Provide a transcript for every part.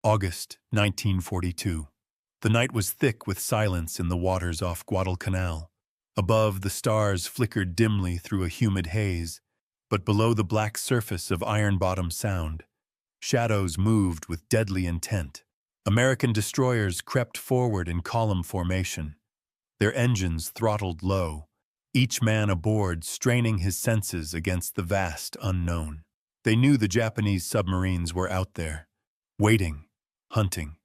August 1942. The night was thick with silence in the waters off Guadalcanal. Above, the stars flickered dimly through a humid haze, but below the black surface of Iron Bottom Sound, shadows moved with deadly intent. American destroyers crept forward in column formation, their engines throttled low, each man aboard straining his senses against the vast unknown. They knew the Japanese submarines were out there, waiting, hunting,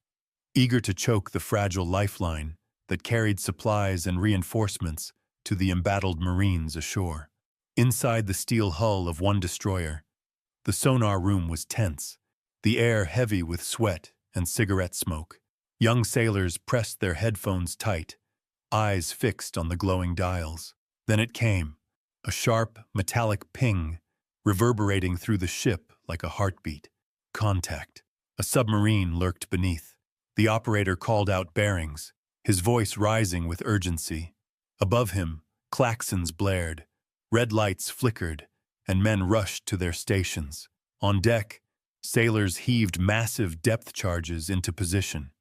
eager to choke the fragile lifeline that carried supplies and reinforcements to the embattled Marines ashore. Inside the steel hull of one destroyer, the sonar room was tense, the air heavy with sweat and cigarette smoke. Young sailors pressed their headphones tight, eyes fixed on the glowing dials. Then it came, a sharp, metallic ping, reverberating through the ship like a heartbeat. Contact. A submarine lurked beneath. The operator called out bearings, his voice rising with urgency. Above him, claxons blared, red lights flickered, and men rushed to their stations. On deck, sailors heaved massive depth charges into position.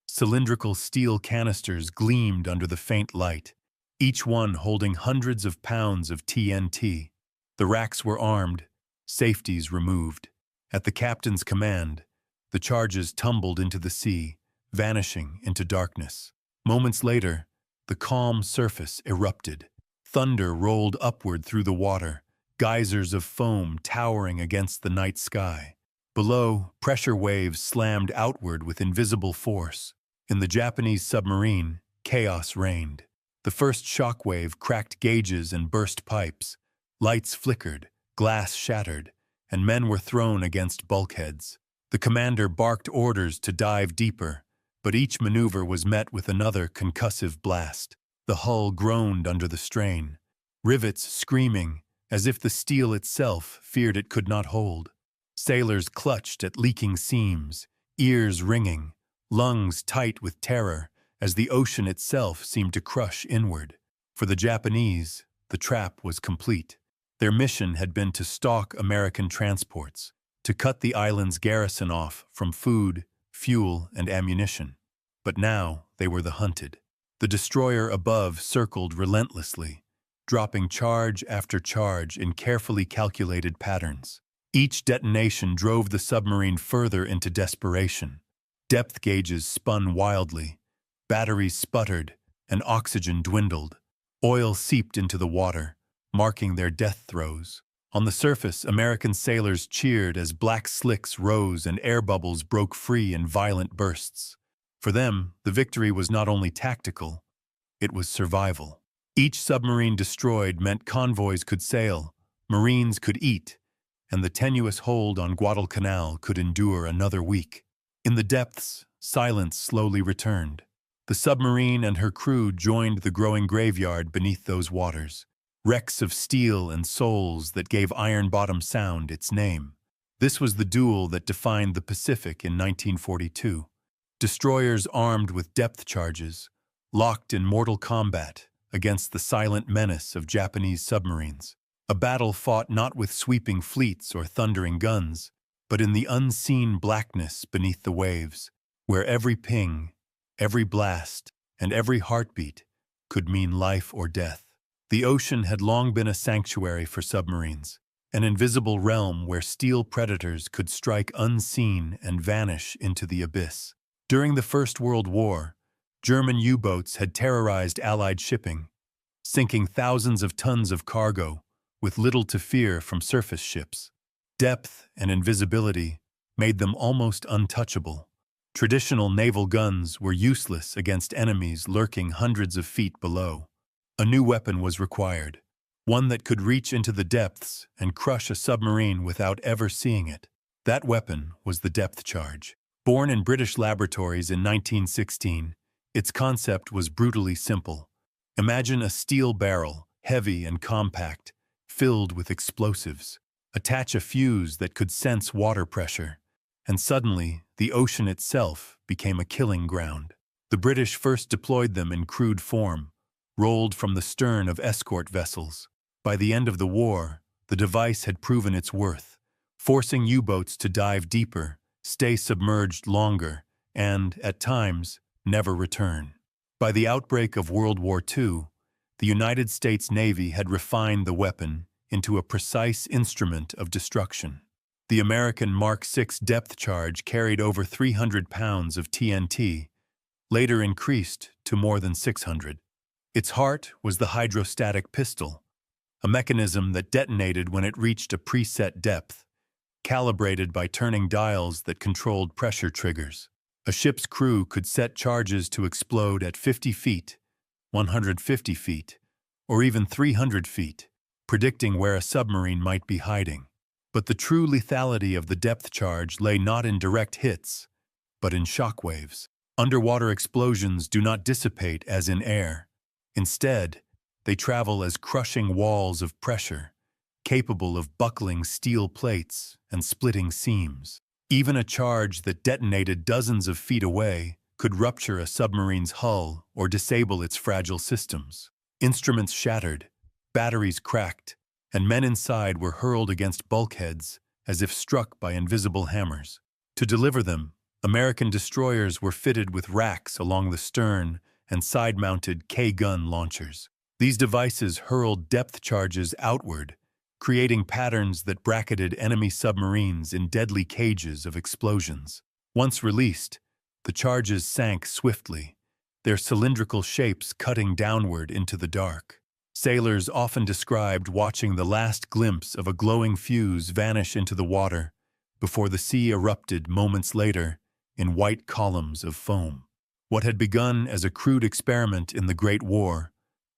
Cylindrical steel canisters gleamed under the faint light, each one holding hundreds of pounds of TNT. The racks were armed, safeties removed. At the captain's command, the charges tumbled into the sea, vanishing into darkness. Moments later, the calm surface erupted. Thunder rolled upward through the water, geysers of foam towering against the night sky. Below, pressure waves slammed outward with invisible force. In the Japanese submarine, chaos reigned. The first shock wave cracked gauges and burst pipes. Lights flickered, glass shattered, and men were thrown against bulkheads. The commander barked orders to dive deeper, but each maneuver was met with another concussive blast. The hull groaned under the strain, rivets screaming as if the steel itself feared it could not hold. Sailors clutched at leaking seams, ears ringing, lungs tight with terror as the ocean itself seemed to crush inward. For the Japanese, the trap was complete. Their mission had been to stalk American transports, to cut the island's garrison off from food, fuel, and ammunition. But now they were the hunted. The destroyer above circled relentlessly, dropping charge after charge in carefully calculated patterns. Each detonation drove the submarine further into desperation. Depth gauges spun wildly, batteries sputtered, and oxygen dwindled. Oil seeped into the water, marking their death throes. On the surface, American sailors cheered as black slicks rose and air bubbles broke free in violent bursts. For them, the victory was not only tactical, it was survival. Each submarine destroyed meant convoys could sail, Marines could eat, and the tenuous hold on Guadalcanal could endure another week. In the depths, silence slowly returned. The submarine and her crew joined the growing graveyard beneath those waters, wrecks of steel and souls that gave Iron Bottom Sound its name. This was the duel that defined the Pacific in 1942. Destroyers armed with depth charges, locked in mortal combat against the silent menace of Japanese submarines. A battle fought not with sweeping fleets or thundering guns, but in the unseen blackness beneath the waves, where every ping, every blast, and every heartbeat could mean life or death. The ocean had long been a sanctuary for submarines, an invisible realm where steel predators could strike unseen and vanish into the abyss. During the First World War, German U-boats had terrorized Allied shipping, sinking thousands of tons of cargo with little to fear from surface ships. Depth and invisibility made them almost untouchable. Traditional naval guns were useless against enemies lurking hundreds of feet below. A new weapon was required, one that could reach into the depths and crush a submarine without ever seeing it. That weapon was the depth charge. Born in British laboratories in 1916, its concept was brutally simple. Imagine a steel barrel, heavy and compact, filled with explosives. Attach a fuse that could sense water pressure, and suddenly the ocean itself became a killing ground. The British first deployed them in crude form, rolled from the stern of escort vessels. By the end of the war, the device had proven its worth, forcing U-boats to dive deeper stay submerged longer, and, at times, never return. By the outbreak of World War II, the United States Navy had refined the weapon into a precise instrument of destruction. The American Mark VI depth charge carried over 300 pounds of TNT, later increased to more than 600. Its heart was the hydrostatic pistol, a mechanism that detonated when it reached a preset depth, calibrated by turning dials that controlled pressure triggers. A ship's crew could set charges to explode at 50 feet, 150 feet, or even 300 feet, predicting where a submarine might be hiding. But the true lethality of the depth charge lay not in direct hits, but in shockwaves. Underwater explosions do not dissipate as in air. Instead, they travel as crushing walls of pressure, capable of buckling steel plates and splitting seams. Even a charge that detonated dozens of feet away could rupture a submarine's hull or disable its fragile systems. Instruments shattered, batteries cracked, and men inside were hurled against bulkheads as if struck by invisible hammers. To deliver them, American destroyers were fitted with racks along the stern and side-mounted K-gun launchers. These devices hurled depth charges outward, creating patterns that bracketed enemy submarines in deadly cages of explosions. Once released, the charges sank swiftly, their cylindrical shapes cutting downward into the dark. Sailors often described watching the last glimpse of a glowing fuse vanish into the water before the sea erupted moments later in white columns of foam. What had begun as a crude experiment in the Great War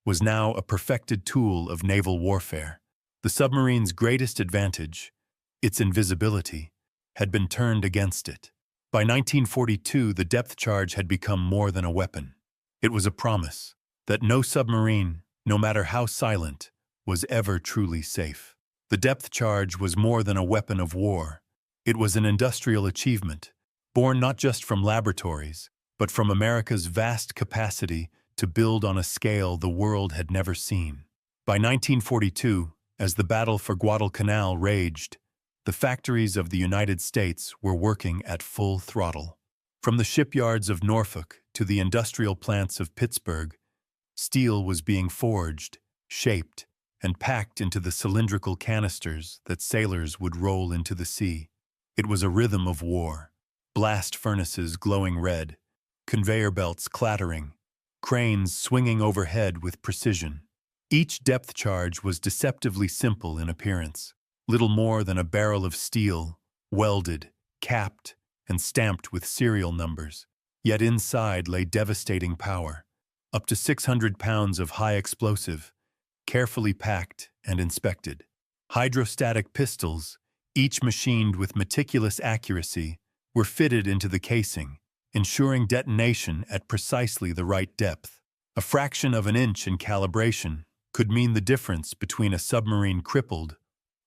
was now a perfected tool of naval warfare. The submarine's greatest advantage, its invisibility, had been turned against it. By 1942, the depth charge had become more than a weapon. It was a promise that no submarine, no matter how silent, was ever truly safe. The depth charge was more than a weapon of war. It was an industrial achievement, born not just from laboratories, but from America's vast capacity to build on a scale the world had never seen. By 1942, as the battle for Guadalcanal raged, the factories of the United States were working at full throttle. From the shipyards of Norfolk to the industrial plants of Pittsburgh, steel was being forged, shaped, and packed into the cylindrical canisters that sailors would roll into the sea. It was a rhythm of war. Blast furnaces glowing red, conveyor belts clattering, cranes swinging overhead with precision. Each depth charge was deceptively simple in appearance, little more than a barrel of steel, welded, capped, and stamped with serial numbers. Yet inside lay devastating power, up to 600 pounds of high explosive, carefully packed and inspected. Hydrostatic pistols, each machined with meticulous accuracy, were fitted into the casing, ensuring detonation at precisely the right depth. A fraction of an inch in calibration could mean the difference between a submarine crippled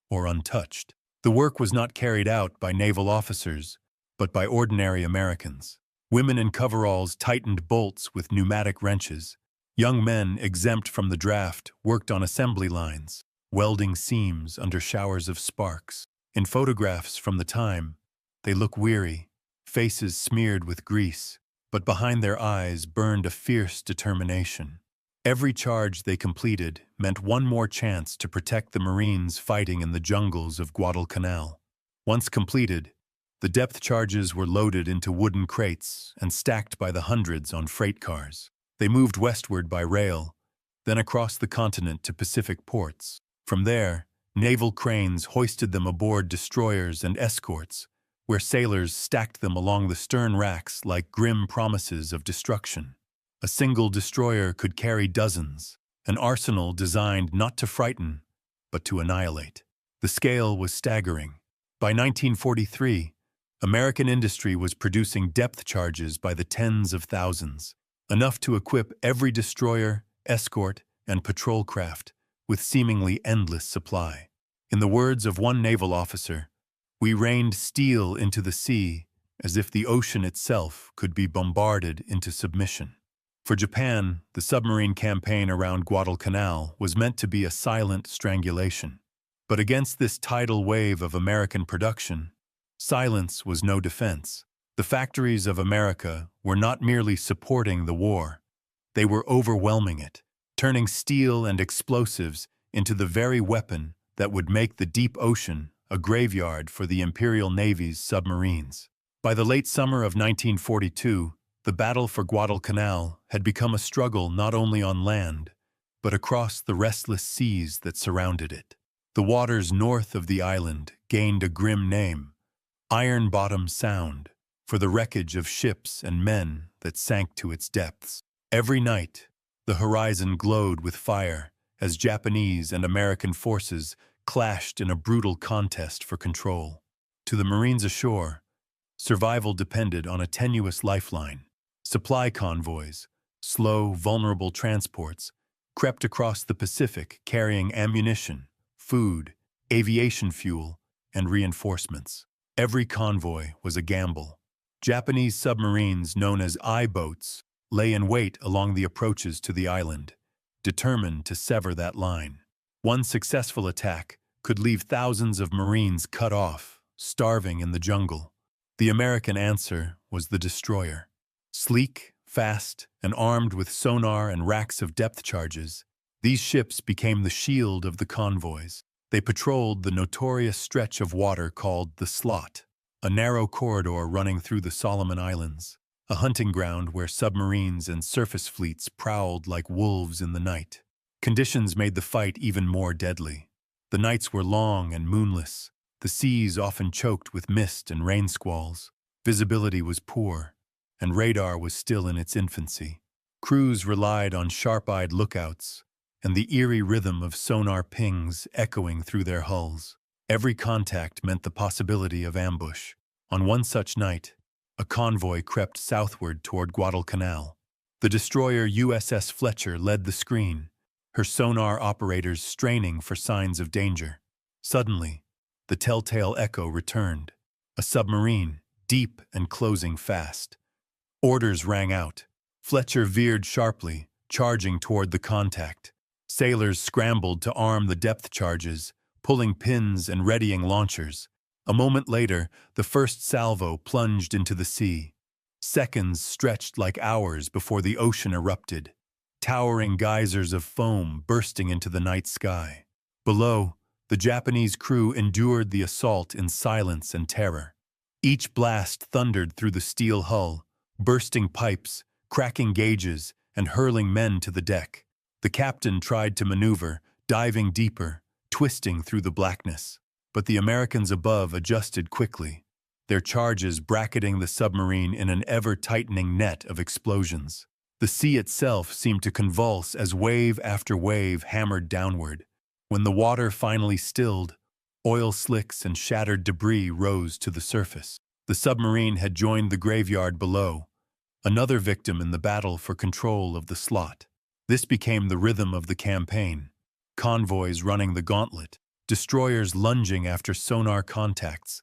or untouched. The work was not carried out by naval officers, but by ordinary Americans. Women in coveralls tightened bolts with pneumatic wrenches. Young men exempt from the draft worked on assembly lines, welding seams under showers of sparks. In photographs from the time, they look weary, faces smeared with grease, but behind their eyes burned a fierce determination. Every charge they completed meant one more chance to protect the Marines fighting in the jungles of Guadalcanal. Once completed, the depth charges were loaded into wooden crates and stacked by the hundreds on freight cars. They moved westward by rail, then across the continent to Pacific ports. From there, naval cranes hoisted them aboard destroyers and escorts, where sailors stacked them along the stern racks like grim promises of destruction. A single destroyer could carry dozens, an arsenal designed not to frighten, but to annihilate. The scale was staggering. By 1943, American industry was producing depth charges by the tens of thousands, enough to equip every destroyer, escort, and patrol craft with seemingly endless supply. In the words of one naval officer, "We rained steel into the sea as if the ocean itself could be bombarded into submission." For Japan, the submarine campaign around Guadalcanal was meant to be a silent strangulation. But against this tidal wave of American production, Silence was no defense. The factories of America were not merely supporting the war, they were overwhelming it, turning steel and explosives into the very weapon that would make the deep ocean a graveyard for the Imperial Navy's submarines. By the late summer of 1942, the battle for Guadalcanal had become a struggle not only on land, but across the restless seas that surrounded it. The waters north of the island gained a grim name, Iron Bottom Sound, for the wreckage of ships and men that sank to its depths. Every night, the horizon glowed with fire as Japanese and American forces clashed in a brutal contest for control. To the Marines ashore, survival depended on a tenuous lifeline. Supply convoys, slow, vulnerable transports, crept across the Pacific carrying ammunition, food, aviation fuel, and reinforcements. Every convoy was a gamble. Japanese submarines known as I-boats lay in wait along the approaches to the island, determined to sever that line. One successful attack could leave thousands of Marines cut off, starving in the jungle. The American answer was the destroyer. Sleek, fast, and armed with sonar and racks of depth charges, these ships became the shield of the convoys. They patrolled the notorious stretch of water called the Slot, a narrow corridor running through the Solomon Islands, a hunting ground where submarines and surface fleets prowled like wolves in the night. Conditions made the fight even more deadly. The nights were long and moonless, the seas often choked with mist and rain squalls. Visibility was poor, and radar was still in its infancy. Crews relied on sharp-eyed lookouts and the eerie rhythm of sonar pings echoing through their hulls. Every contact meant the possibility of ambush. On one such night, a convoy crept southward toward Guadalcanal. The destroyer USS Fletcher led the screen, her sonar operators straining for signs of danger. Suddenly, the telltale echo returned. A submarine, deep and closing fast. Orders rang out. Fletcher veered sharply, charging toward the contact. Sailors scrambled to arm the depth charges, pulling pins and readying launchers. A moment later, the first salvo plunged into the sea. Seconds stretched like hours before the ocean erupted, towering geysers of foam bursting into the night sky. Below, the Japanese crew endured the assault in silence and terror. Each blast thundered through the steel hull, bursting pipes, cracking gauges, and hurling men to the deck. The captain tried to maneuver, diving deeper, twisting through the blackness. But the Americans above adjusted quickly, their charges bracketing the submarine in an ever-tightening net of explosions. The sea itself seemed to convulse as wave after wave hammered downward. When the water finally stilled, oil slicks and shattered debris rose to the surface. The submarine had joined the graveyard below, another victim in the battle for control of the Slot. This became the rhythm of the campaign, convoys running the gauntlet, destroyers lunging after sonar contacts,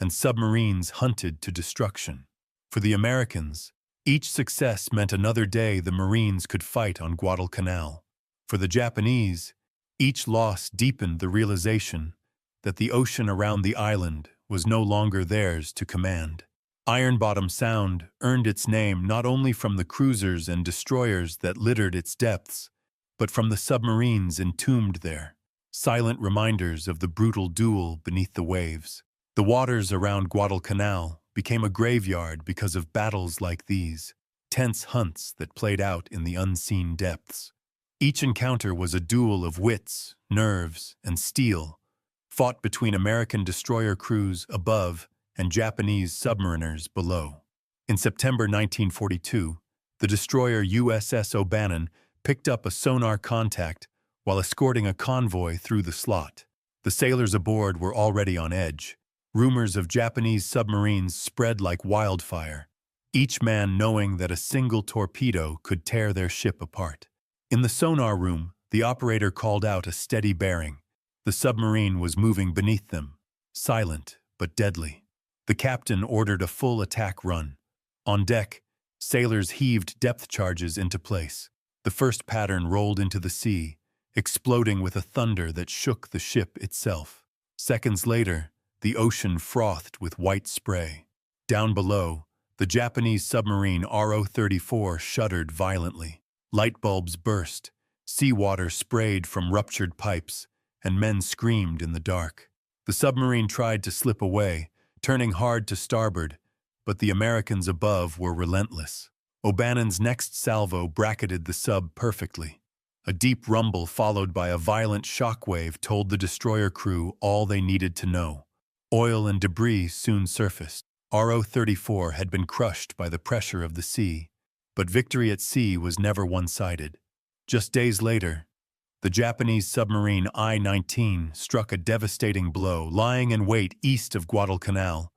and submarines hunted to destruction. For the Americans, each success meant another day the Marines could fight on Guadalcanal. For the Japanese, each loss deepened the realization that the ocean around the island was no longer theirs to command. Iron Bottom Sound earned its name not only from the cruisers and destroyers that littered its depths, but from the submarines entombed there, silent reminders of the brutal duel beneath the waves. The waters around Guadalcanal became a graveyard because of battles like these, tense hunts that played out in the unseen depths. Each encounter was a duel of wits, nerves, and steel, fought between American destroyer crews above and Japanese submariners below. In September 1942, the destroyer USS O'Bannon picked up a sonar contact while escorting a convoy through the Slot. The sailors aboard were already on edge. Rumors of Japanese submarines spread like wildfire, each man knowing that a single torpedo could tear their ship apart. In the sonar room, the operator called out a steady bearing. The submarine was moving beneath them, silent but deadly. The captain ordered a full attack run. On deck, sailors heaved depth charges into place. The first pattern rolled into the sea, exploding with a thunder that shook the ship itself. Seconds later, the ocean frothed with white spray. Down below, the Japanese submarine RO-34 shuddered violently. Light bulbs burst, seawater sprayed from ruptured pipes, and men screamed in the dark. The submarine tried to slip away, turning hard to starboard, but the Americans above were relentless. O'Bannon's next salvo bracketed the sub perfectly. A deep rumble followed by a violent shockwave told the destroyer crew all they needed to know. Oil and debris soon surfaced. RO-34 had been crushed by the pressure of the sea, but victory at sea was never one-sided. Just days later, the Japanese submarine I-19 struck a devastating blow. Lying in wait east of Guadalcanal,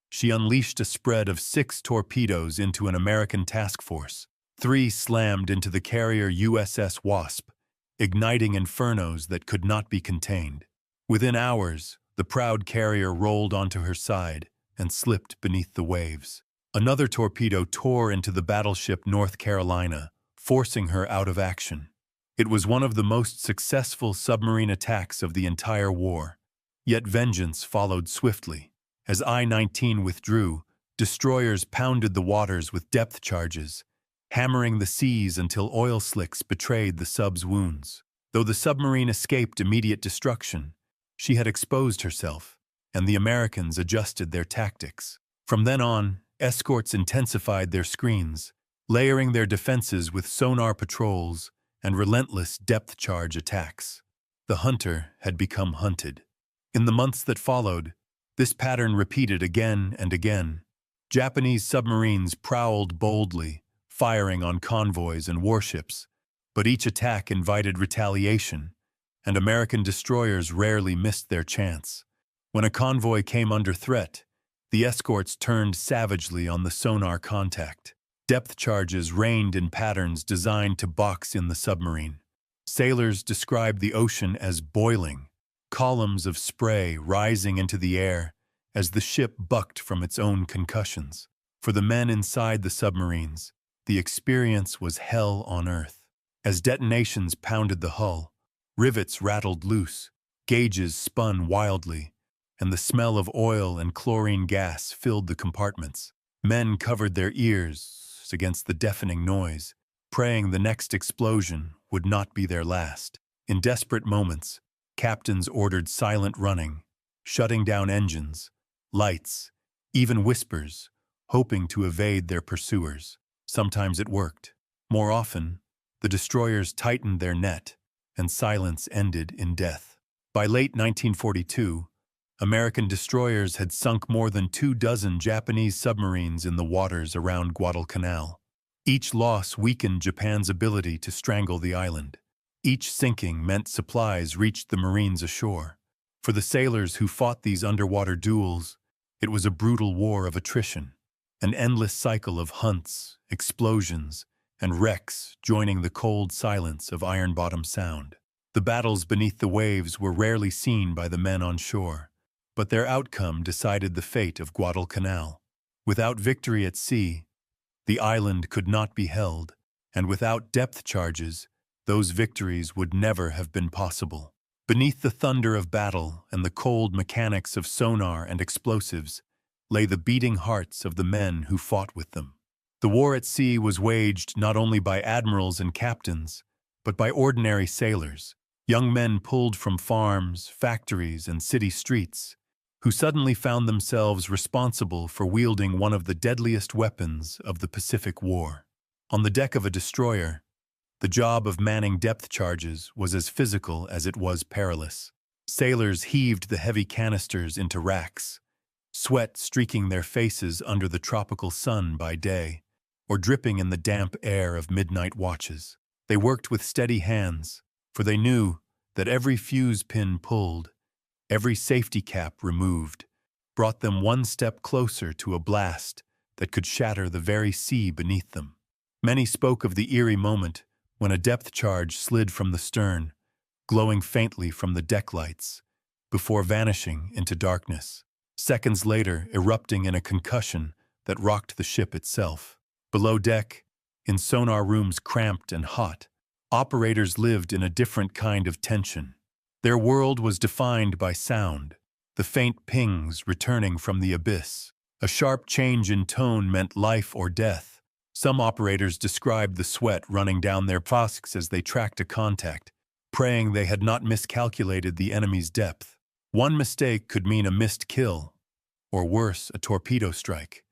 she unleashed a spread of 6 torpedoes into an American task force. 3 slammed into the carrier USS Wasp, igniting infernos that could not be contained. Within hours, the proud carrier rolled onto her side and slipped beneath the waves. Another torpedo tore into the battleship North Carolina, forcing her out of action. It was one of the most successful submarine attacks of the entire war. Yet vengeance followed swiftly. As I-19 withdrew, destroyers pounded the waters with depth charges, hammering the seas until oil slicks betrayed the sub's wounds. Though the submarine escaped immediate destruction, she had exposed herself, and the Americans adjusted their tactics. From then on, escorts intensified their screens, layering their defenses with sonar patrols and relentless depth charge attacks. The hunter had become hunted. In the months that followed, this pattern repeated again and again. Japanese submarines prowled boldly, firing on convoys and warships, but each attack invited retaliation, and American destroyers rarely missed their chance. When a convoy came under threat, the escorts turned savagely on the sonar contact. Depth charges rained in patterns designed to box in the submarine. Sailors described the ocean as boiling, columns of spray rising into the air as the ship bucked from its own concussions. For the men inside the submarines, the experience was hell on earth. As detonations pounded the hull, rivets rattled loose, gauges spun wildly, and the smell of oil and chlorine gas filled the compartments. Men covered their ears against the deafening noise, praying the next explosion would not be their last. In desperate moments, captains ordered silent running, shutting down engines, lights, even whispers, hoping to evade their pursuers. Sometimes it worked. More often, the destroyers tightened their net, and silence ended in death. By late 1942, American destroyers had sunk more than 24 Japanese submarines in the waters around Guadalcanal. Each loss weakened Japan's ability to strangle the island. Each sinking meant supplies reached the Marines ashore. For the sailors who fought these underwater duels, it was a brutal war of attrition, an endless cycle of hunts, explosions, and wrecks joining the cold silence of Iron Bottom Sound. The battles beneath the waves were rarely seen by the men on shore, but their outcome decided the fate of Guadalcanal. Without victory at sea, the island could not be held, and without depth charges, those victories would never have been possible. Beneath the thunder of battle and the cold mechanics of sonar and explosives lay the beating hearts of the men who fought with them. The war at sea was waged not only by admirals and captains, but by ordinary sailors, young men pulled from farms, factories, and city streets, who suddenly found themselves responsible for wielding one of the deadliest weapons of the Pacific War. On the deck of a destroyer, the job of manning depth charges was as physical as it was perilous. Sailors heaved the heavy canisters into racks, sweat streaking their faces under the tropical sun by day, or dripping in the damp air of midnight watches. They worked with steady hands, for they knew that every fuse pin pulled, every safety cap removed, brought them one step closer to a blast that could shatter the very sea beneath them. Many spoke of the eerie moment when a depth charge slid from the stern, glowing faintly from the deck lights, before vanishing into darkness, seconds later erupting in a concussion that rocked the ship itself. Below deck, in sonar rooms cramped and hot, operators lived in a different kind of tension. Their world was defined by sound, the faint pings returning from the abyss. A sharp change in tone meant life or death. Some operators described the sweat running down their flasks as they tracked a contact, praying they had not miscalculated the enemy's depth. One mistake could mean a missed kill, or worse, a torpedo strike.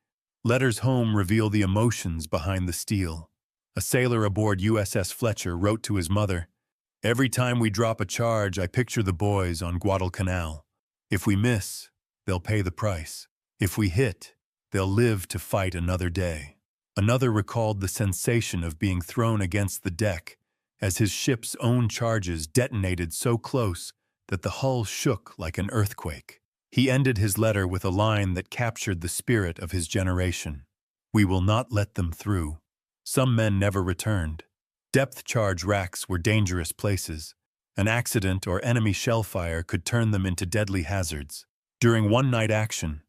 Letters home reveal the emotions behind the steel. A sailor aboard USS Fletcher wrote to his mother, "Every time we drop a charge, I picture the boys on Guadalcanal. If we miss, they'll pay the price. If we hit, they'll live to fight another day." Another recalled the sensation of being thrown against the deck as his ship's own charges detonated so close that the hull shook like an earthquake. He ended his letter with a line that captured the spirit of his generation. "We will not let them through." Some men never returned. Depth charge racks were dangerous places. An accident or enemy shell fire could turn them into deadly hazards. During one-night action,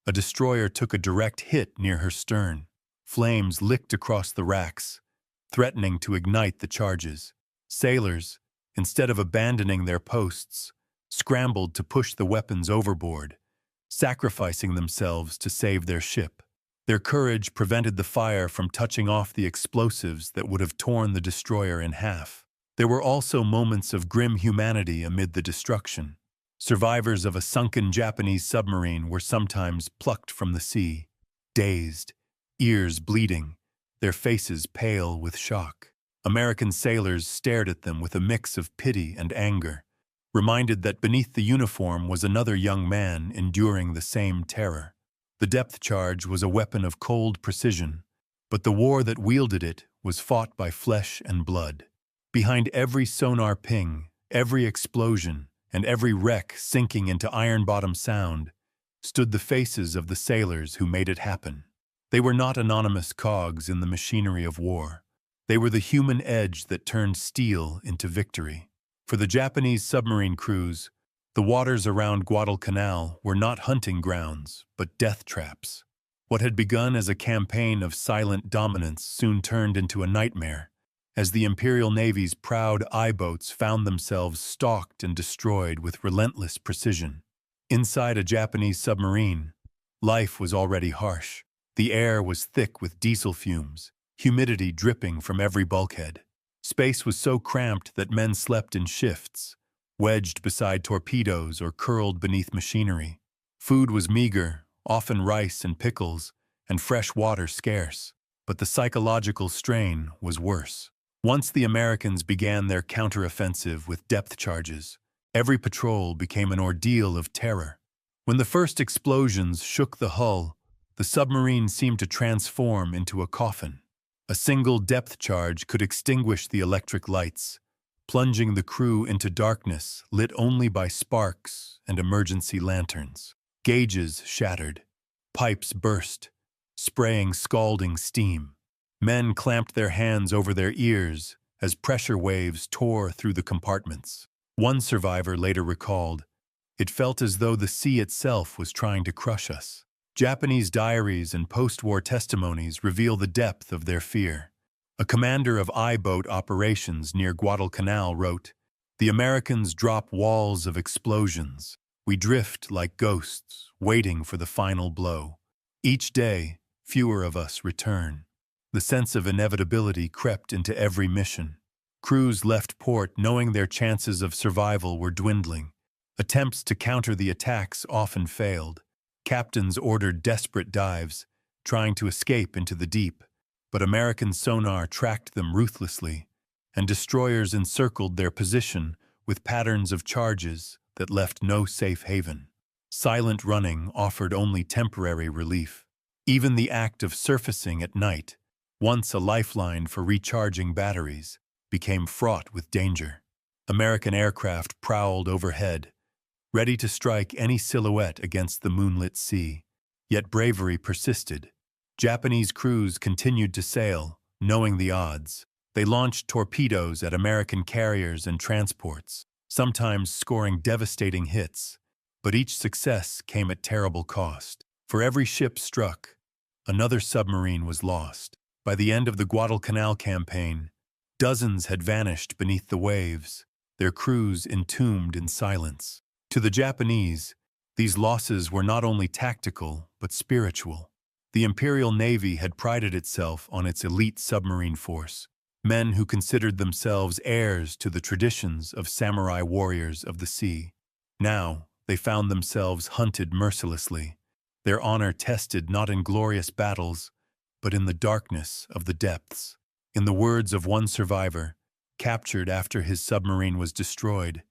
a destroyer took a direct hit near her stern. Flames licked across the racks, threatening to ignite the charges. Sailors, instead of abandoning their posts, scrambled to push the weapons overboard, sacrificing themselves to save their ship. Their courage prevented the fire from touching off the explosives that would have torn the destroyer in half. There were also moments of grim humanity amid the destruction. Survivors of a sunken Japanese submarine were sometimes plucked from the sea, dazed, ears bleeding, their faces pale with shock. American sailors stared at them with a mix of pity and anger, reminded that beneath the uniform was another young man enduring the same terror. The depth charge was a weapon of cold precision, but the war that wielded it was fought by flesh and blood. Behind every sonar ping, every explosion, and every wreck sinking into iron-bottom sound stood the faces of the sailors who made it happen. They were not anonymous cogs in the machinery of war. They were the human edge that turned steel into victory. For the Japanese submarine crews, the waters around Guadalcanal were not hunting grounds, but death traps. What had begun as a campaign of silent dominance soon turned into a nightmare, as the Imperial Navy's proud I-boats found themselves stalked and destroyed with relentless precision. Inside a Japanese submarine, life was already harsh. The air was thick with diesel fumes, humidity dripping from every bulkhead. Space was so cramped that men slept in shifts, wedged beside torpedoes or curled beneath machinery. Food was meager, often rice and pickles, and fresh water scarce. But the psychological strain was worse. Once the Americans began their counteroffensive with depth charges, every patrol became an ordeal of terror. When the first explosions shook the hull, the submarine seemed to transform into a coffin. A single depth charge could extinguish the electric lights, plunging the crew into darkness lit only by sparks and emergency lanterns. Gauges shattered, pipes burst, spraying scalding steam. Men clamped their hands over their ears as pressure waves tore through the compartments. One survivor later recalled, "It felt as though the sea itself was trying to crush us." Japanese diaries and post-war testimonies reveal the depth of their fear. A commander of I-boat operations near Guadalcanal wrote, "The Americans drop walls of explosions. We drift like ghosts, waiting for the final blow. Each day, fewer of us return." The sense of inevitability crept into every mission. Crews left port knowing their chances of survival were dwindling. Attempts to counter the attacks often failed. Captains ordered desperate dives, trying to escape into the deep, but American sonar tracked them ruthlessly, and destroyers encircled their position with patterns of charges that left no safe haven. Silent running offered only temporary relief. Even the act of surfacing at night, once a lifeline for recharging batteries, became fraught with danger. American aircraft prowled overhead, ready to strike any silhouette against the moonlit sea. Yet bravery persisted. Japanese crews continued to sail, knowing the odds. They launched torpedoes at American carriers and transports, sometimes scoring devastating hits, but each success came at terrible cost. For every ship struck, another submarine was lost. By the end of the Guadalcanal campaign, dozens had vanished beneath the waves, their crews entombed in silence. To the Japanese, These losses were not only tactical, but spiritual. The Imperial Navy had prided itself on its elite submarine force, men who considered themselves heirs to the traditions of samurai warriors of the sea. Now, they found themselves hunted mercilessly, their honor tested not in glorious battles, but in the darkness of the depths. In the words of one survivor, captured after his submarine was destroyed,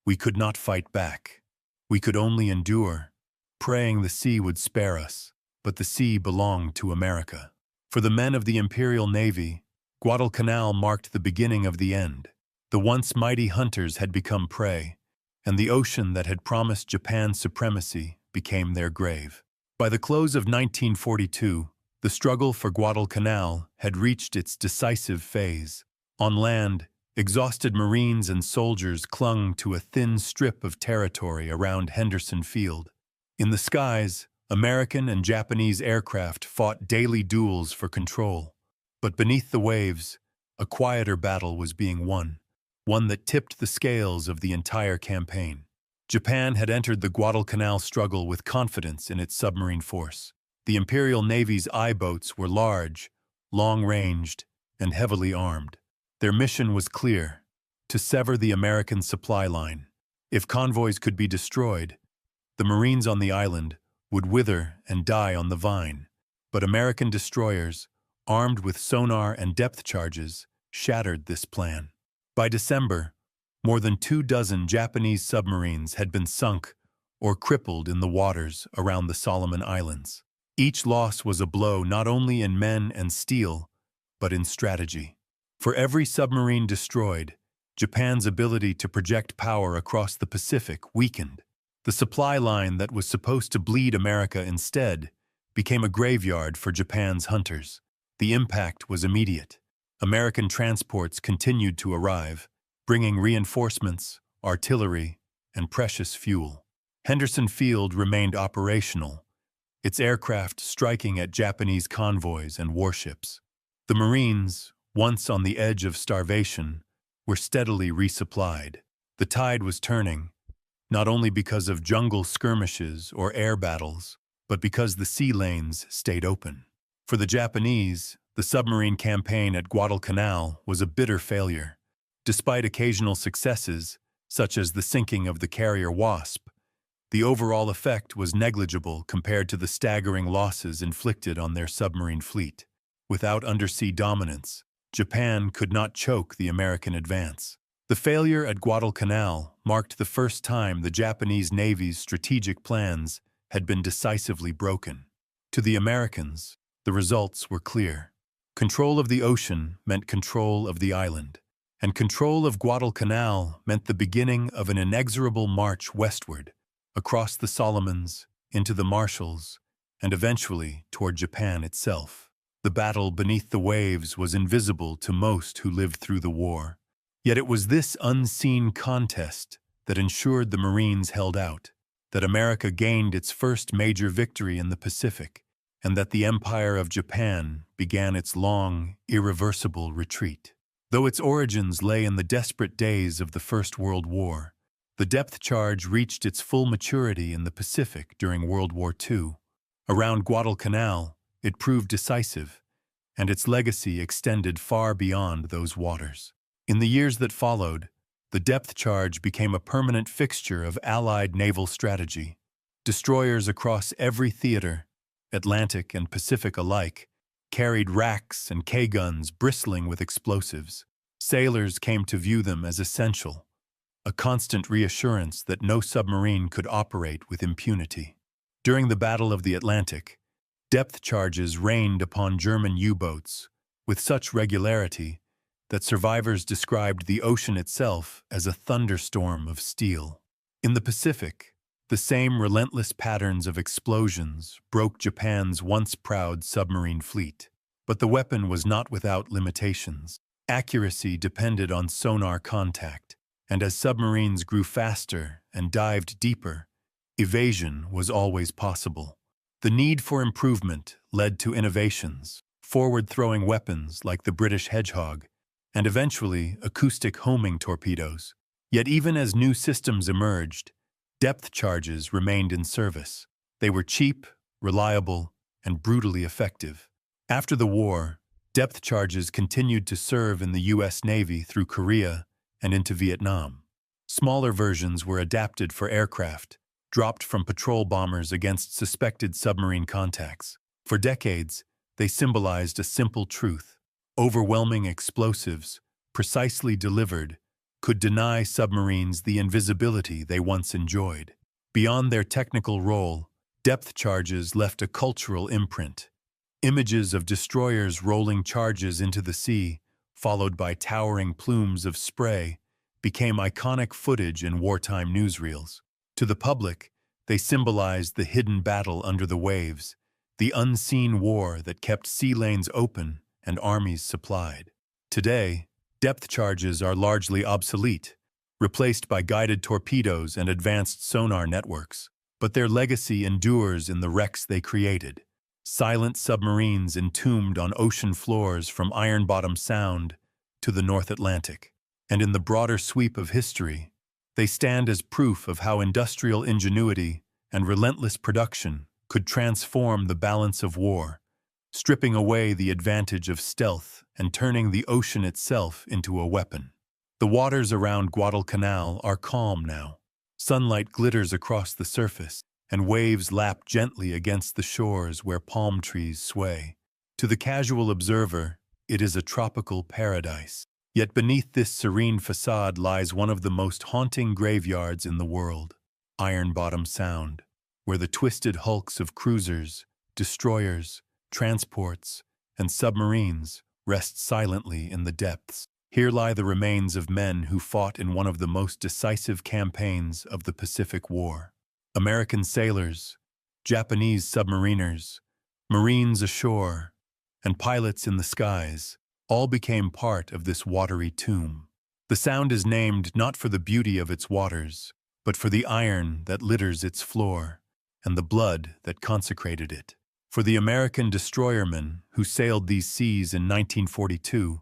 "We could not fight back. We could only endure, praying the sea would spare us." But the sea belonged to America. For the men of the Imperial Navy, Guadalcanal marked the beginning of the end. The once mighty hunters had become prey, and the ocean that had promised Japan supremacy became their grave. By the close of 1942, the struggle for Guadalcanal had reached its decisive phase. On land, exhausted Marines and soldiers clung to a thin strip of territory around Henderson Field. In the skies, American and Japanese aircraft fought daily duels for control. But beneath the waves, a quieter battle was being won, one that tipped the scales of the entire campaign. Japan had entered the Guadalcanal struggle with confidence in its submarine force. The Imperial Navy's I-boats were large, long-ranged, and heavily armed. Their mission was clear: to sever the American supply line. If convoys could be destroyed, the Marines on the island would wither and die on the vine. But American destroyers, armed with sonar and depth charges, shattered this plan. By December, more than 24 Japanese submarines had been sunk or crippled in the waters around the Solomon Islands. Each loss was a blow not only in men and steel, but in strategy. For every submarine destroyed, Japan's ability to project power across the Pacific weakened. The supply line that was supposed to bleed America instead became a graveyard for Japan's hunters. The impact was immediate. American transports continued to arrive, bringing reinforcements, artillery, and precious fuel. Henderson Field remained operational, its aircraft striking at Japanese convoys and warships. The Marines, once on the edge of starvation, were steadily resupplied. The tide was turning, not only because of jungle skirmishes or air battles, but because the sea lanes stayed open. For the Japanese, the submarine campaign at Guadalcanal was a bitter failure. Despite occasional successes, such as the sinking of the carrier Wasp, the overall effect was negligible compared to the staggering losses inflicted on their submarine fleet. Without undersea dominance, Japan could not choke the American advance. The failure at Guadalcanal marked the first time the Japanese Navy's strategic plans had been decisively broken. To the Americans, the results were clear. Control of the ocean meant control of the island, and control of Guadalcanal meant the beginning of an inexorable march westward, across the Solomons, into the Marshalls, and eventually toward Japan itself. The battle beneath the waves was invisible to most who lived through the war. Yet it was this unseen contest that ensured the Marines held out, that America gained its first major victory in the Pacific, and that the Empire of Japan began its long, irreversible retreat. Though its origins lay in the desperate days of the First World War, the depth charge reached its full maturity in the Pacific during World War II. Around Guadalcanal, it proved decisive, and its legacy extended far beyond those waters. In the years that followed, the depth charge became a permanent fixture of Allied naval strategy. Destroyers across every theater, Atlantic and Pacific alike, carried racks and K-guns bristling with explosives. Sailors came to view them as essential, a constant reassurance that no submarine could operate with impunity. During the Battle of the Atlantic, depth charges rained upon German U-boats with such regularity that survivors described the ocean itself as a thunderstorm of steel. In the Pacific, the same relentless patterns of explosions broke Japan's once proud submarine fleet. But the weapon was not without limitations. Accuracy depended on sonar contact, and as submarines grew faster and dived deeper, evasion was always possible. The need for improvement led to innovations, forward-throwing weapons like the British Hedgehog, and eventually acoustic homing torpedoes. Yet even as new systems emerged, depth charges remained in service. They were cheap, reliable, and brutally effective. After the war, depth charges continued to serve in the U.S. Navy through Korea and into Vietnam. Smaller versions were adapted for aircraft, dropped from patrol bombers against suspected submarine contacts. For decades, they symbolized a simple truth. Overwhelming explosives, precisely delivered, could deny submarines the invisibility they once enjoyed. Beyond their technical role, depth charges left a cultural imprint. Images of destroyers rolling charges into the sea, followed by towering plumes of spray, became iconic footage in wartime newsreels. To the public, they symbolized the hidden battle under the waves, the unseen war that kept sea lanes open and armies supplied. Today, depth charges are largely obsolete, replaced by guided torpedoes and advanced sonar networks. But their legacy endures in the wrecks they created. Silent submarines entombed on ocean floors from Iron Bottom Sound to the North Atlantic. And in the broader sweep of history, they stand as proof of how industrial ingenuity and relentless production could transform the balance of war, stripping away the advantage of stealth and turning the ocean itself into a weapon. The waters around Guadalcanal are calm now. Sunlight glitters across the surface, and waves lap gently against the shores where palm trees sway. To the casual observer, it is a tropical paradise. Yet beneath this serene facade lies one of the most haunting graveyards in the world, Iron Bottom Sound, where the twisted hulks of cruisers, destroyers, transports, and submarines rest silently in the depths. Here lie the remains of men who fought in one of the most decisive campaigns of the Pacific War. American sailors, Japanese submariners, Marines ashore, and pilots in the skies all became part of this watery tomb. The Sound is named not for the beauty of its waters, but for the iron that litters its floor and the blood that consecrated it. For the American destroyermen who sailed these seas in 1942,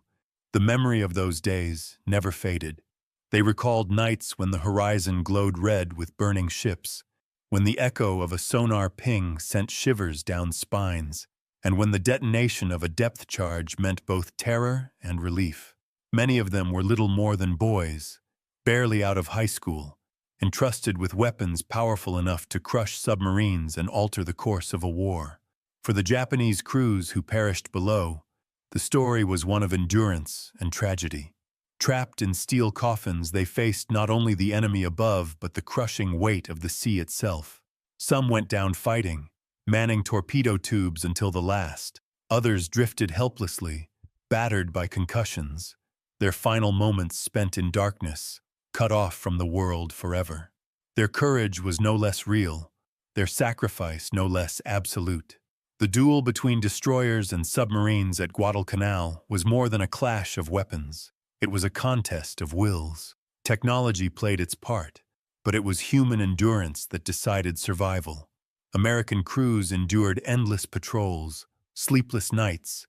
the memory of those days never faded. They recalled nights when the horizon glowed red with burning ships, when the echo of a sonar ping sent shivers down spines, and when the detonation of a depth charge meant both terror and relief. Many of them were little more than boys, barely out of high school, entrusted with weapons powerful enough to crush submarines and alter the course of a war. For the Japanese crews who perished below, the story was one of endurance and tragedy. Trapped in steel coffins, they faced not only the enemy above, but the crushing weight of the sea itself. Some went down fighting, manning torpedo tubes until the last. Others drifted helplessly, battered by concussions, their final moments spent in darkness, cut off from the world forever. Their courage was no less real, their sacrifice no less absolute. The duel between destroyers and submarines at Guadalcanal was more than a clash of weapons. It was a contest of wills. Technology played its part, but it was human endurance that decided survival. American crews endured endless patrols, sleepless nights,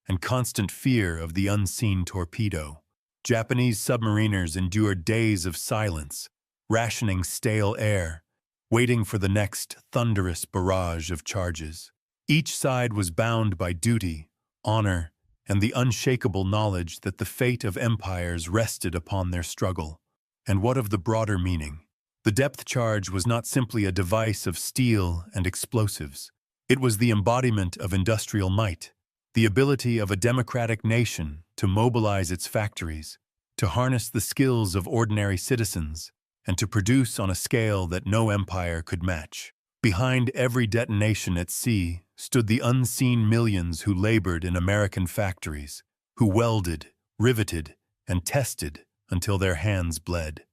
and constant fear of the unseen torpedo. Japanese submariners endured days of silence, rationing stale air, waiting for the next thunderous barrage of charges. Each side was bound by duty, honor, and the unshakable knowledge that the fate of empires rested upon their struggle. And what of the broader meaning? The depth charge was not simply a device of steel and explosives. It was the embodiment of industrial might, the ability of a democratic nation to mobilize its factories, to harness the skills of ordinary citizens, and to produce on a scale that no empire could match. Behind every detonation at sea stood the unseen millions who labored in American factories, who welded, riveted, and tested until their hands bled.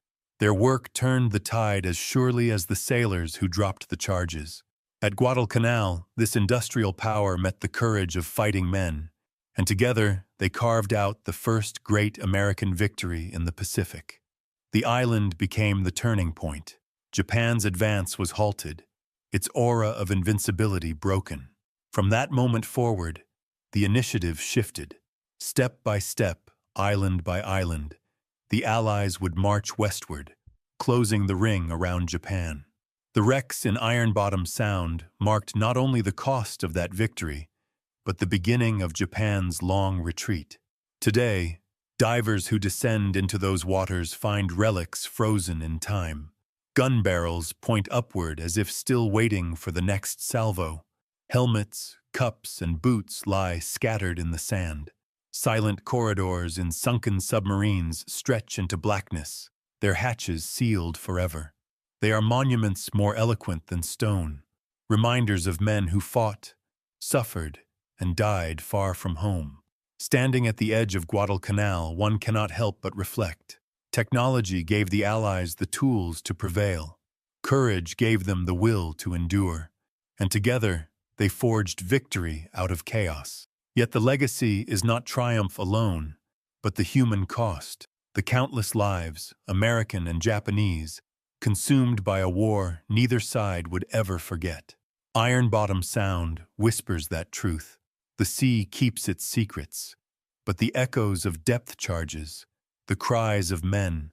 Their work turned the tide as surely as the sailors who dropped the charges. At Guadalcanal, this industrial power met the courage of fighting men, and together they carved out the first great American victory in the Pacific. The island became the turning point. Japan's advance was halted, its aura of invincibility broken. From that moment forward, the initiative shifted. Step by step, island by island, the Allies would march westward, closing the ring around Japan. The wrecks in Iron Bottom Sound marked not only the cost of that victory, but the beginning of Japan's long retreat. Today, divers who descend into those waters find relics frozen in time. Gun barrels point upward as if still waiting for the next salvo. Helmets, cups, and boots lie scattered in the sand. Silent corridors in sunken submarines stretch into blackness, their hatches sealed forever. They are monuments more eloquent than stone, reminders of men who fought, suffered, and died far from home. Standing at the edge of Guadalcanal, one cannot help but reflect. Technology gave the Allies the tools to prevail. Courage gave them the will to endure. And together, they forged victory out of chaos. Yet the legacy is not triumph alone, but the human cost, the countless lives, American and Japanese, consumed by a war neither side would ever forget. Iron Bottom Sound whispers that truth. The sea keeps its secrets, but the echoes of depth charges, the cries of men,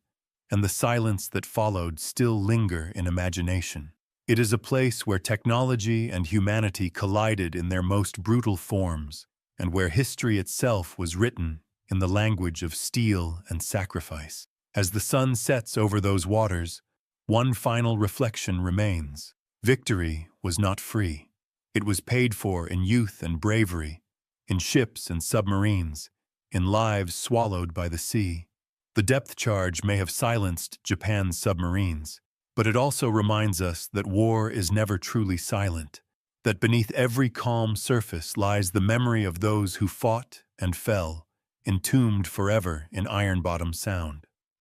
and the silence that followed still linger in imagination. It is a place where technology and humanity collided in their most brutal forms, and where history itself was written in the language of steel and sacrifice. As the sun sets over those waters, one final reflection remains. Victory was not free. It was paid for in youth and bravery, in ships and submarines, in lives swallowed by the sea. The depth charge may have silenced Japan's submarines, but it also reminds us that war is never truly silent, that beneath every calm surface lies the memory of those who fought and fell, entombed forever in Iron Bottom Sound.